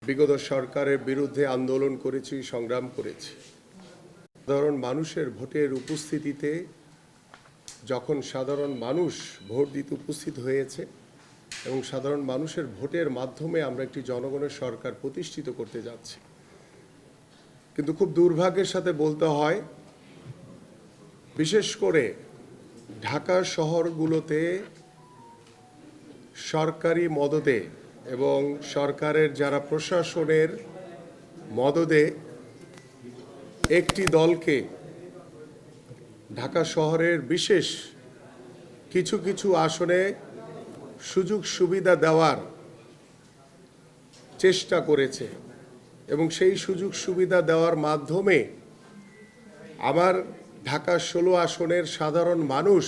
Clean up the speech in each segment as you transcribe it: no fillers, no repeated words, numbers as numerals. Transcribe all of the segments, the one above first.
বিগত সরকারের বিরুদ্ধে আন্দোলন করেছি, সংগ্রাম করেছি। সাধারণ মানুষের ভোটের উপস্থিতিতে যখন সাধারণ মানুষ ভোট দিতে উপস্থিত হয়েছে এবং সাধারণ মানুষের ভোটের মাধ্যমে আমরা একটি জনগণের সরকার প্রতিষ্ঠিত করতে যাচ্ছি, কিন্তু খুব দুর্ভাগ্যের সাথে বলতে হয়, বিশেষ করে ঢাকা শহরগুলোতে সরকারি মদদে এবং সরকারের যারা প্রশাসনের মদদে একটি দলকে ঢাকা শহরের বিশেষ কিছু কিছু আসনে সুযোগ সুবিধা দেওয়ার চেষ্টা করেছে এবং সেই সুযোগ সুবিধা দেওয়ার মাধ্যমে আমার ঢাকা 16 আসনের সাধারণ মানুষ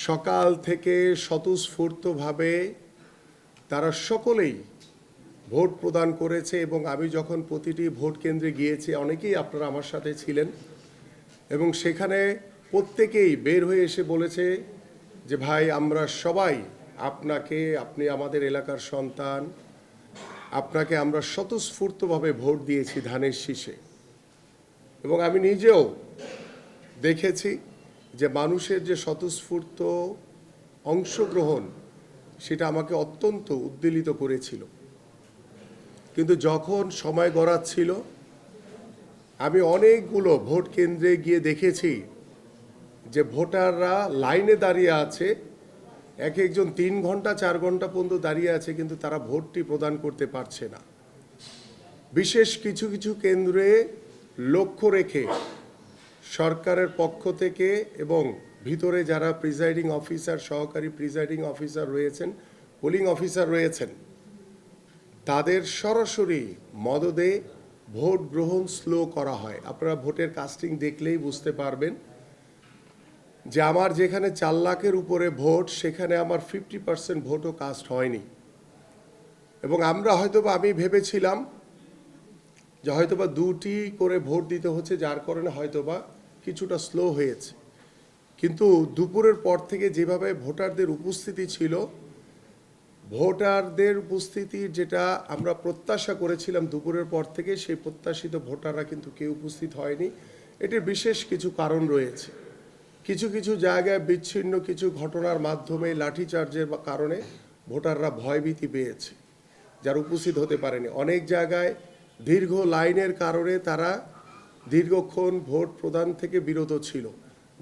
সকাল থেকে স্বতঃস্ফূর্তভাবে তারা সকলেই ভোট প্রদান করেছে। এবং আমি যখন প্রতিটি ভোট কেন্দ্রে গিয়েছি, অনেকেই আপনারা আমার সাথে ছিলেন, এবং সেখানে প্রত্যেকেই বের হয়ে এসে বলেছে যে ভাই, আমরা সবাই আপনি আমাদের এলাকার সন্তান, আপনাকে আমরা স্বতঃস্ফূর্তভাবে ভোট দিয়েছি ধানের শীষে। এবং আমি নিজেও দেখেছি যে মানুষের যে স্বতঃস্ফূর্ত অংশগ্রহণ, সেটা আমাকে অত্যন্ত উদ্বেলিত করেছিল। কিন্তু যখন সময় গড়াচ্ছিল, আমি অনেকগুলো ভোট কেন্দ্রে গিয়ে দেখেছি যে ভোটাররা লাইনে দাঁড়িয়ে আছে, এক একজন 3 ঘন্টা 4 ঘন্টা পর্যন্ত দাঁড়িয়ে আছে, কিন্তু তারা ভোটটি প্রদান করতে পারছে না। বিশেষ কিছু কিছু কেন্দ্রে লক্ষ্য রেখে সরকারের পক্ষ থেকে এবং ভিতরে যারা প্রিজাইডিং অফিসার, সহকারী প্রিজাইডিং অফিসার রয়েছেন, পোলিং অফিসার রয়েছেন, তাদের সরাসরি মদদে ভোট গ্রহণ স্লো করা হয়। আপনারা ভোটের কাস্টিং দেখলেই বুঝতে পারবেন যে আমার যেখানে 4 লাখের উপরে ভোট, সেখানে আমার 50% ভোটও কাস্ট হয়নি। এবং আমি ভেবেছিলাম যে হয়তোবা 2টি করে ভোট দিতে হচ্ছে, যার কারণে হয়তোবা কিছুটা স্লো হয়েছে। কিন্তু দুপুরের পর থেকে যেভাবে ভোটারদের উপস্থিতি ছিল, ভোটারদের উপস্থিতি যেটা আমরা প্রত্যাশা করেছিলাম দুপুরের পর থেকে, সেই প্রত্যাশিত ভোটাররা কিন্তু কেউ উপস্থিত হয়নি। এটির বিশেষ কিছু কারণ রয়েছে। কিছু কিছু জায়গায় বিচ্ছিন্ন কিছু ঘটনার মাধ্যমে লাঠিচার্জের কারণে ভোটাররা ভয়ভীতি পেয়েছে, যারা উপস্থিত হতে পারেনি। অনেক জায়গায় দীর্ঘ লাইনের কারণে তারা দীর্ঘক্ষণ ভোট প্রদান থেকে বিরত ছিল,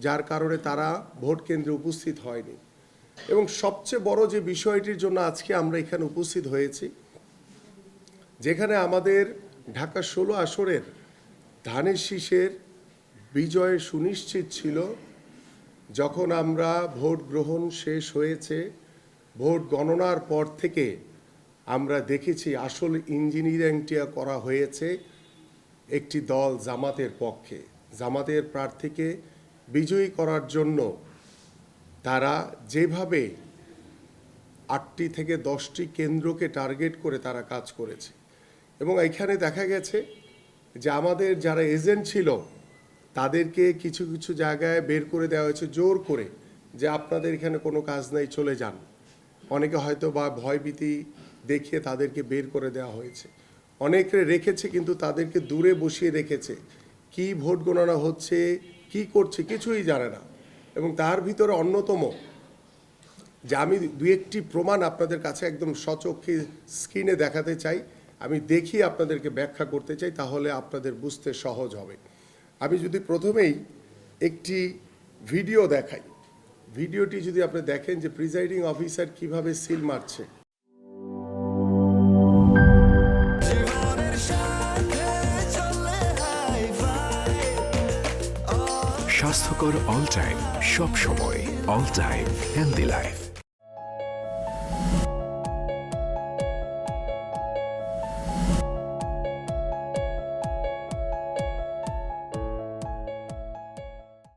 যার কারণে তারা ভোট কেন্দ্রে উপস্থিত হয়নি। এবং সবচেয়ে বড় যে বিষয়টির জন্য আজকে আমরা এখানে উপস্থিত হয়েছি, যেখানে আমাদের ঢাকা 16 আসনের ধানের শীষের বিজয় সুনিশ্চিত ছিল, যখন আমরা ভোট গ্রহণ শেষ হয়েছে, ভোট গণনার পর থেকে আমরা দেখেছি আসল ইঞ্জিনিয়ারিংটা করা হয়েছে একটি দল জামাতের পক্ষে। জামাতের প্রার্থীকে বিজয়ী করার জন্য তারা যেভাবে 8টি থেকে 10টি কেন্দ্রকে টার্গেট করে তারা কাজ করেছে। এবং এখানে দেখা গেছে যে আমাদের যারা এজেন্ট ছিল, তাদেরকে কিছু কিছু জায়গায় বের করে দেওয়া হয়েছে জোর করে, যে আপনাদের এখানে কোনো কাজ নেই, চলে যান। অনেকে হয়তো বা ভয়ভীতি দেখিয়ে তাদেরকে বের করে দেওয়া হয়েছে। অনেকে রেখেছে, কিন্তু তাদেরকে দূরে বসিয়ে রেখেছে, কি ভোট গণনা হচ্ছে, কি করছে, কিছুই জানে না। এবং তার ভিতরে অন্যতম যে আমি 2-1টি প্রমাণ আপনাদের কাছে একদম সচক্ষে স্ক্রিনে দেখাতে চাই, আমি দেখিয়ে আপনাদেরকে ব্যাখ্যা করতে চাই, তাহলে আপনাদের বুঝতে সহজ হবে। আমি যদি প্রথমেই একটি ভিডিও দেখাই, ভিডিওটি যদি আপনি দেখেন যে প্রিজাইডিং অফিসার কিভাবে সিল মারছে। স্বাস্থ্যকর অল টাইম, সব সময় অল টাইম হেলদি লাইফ।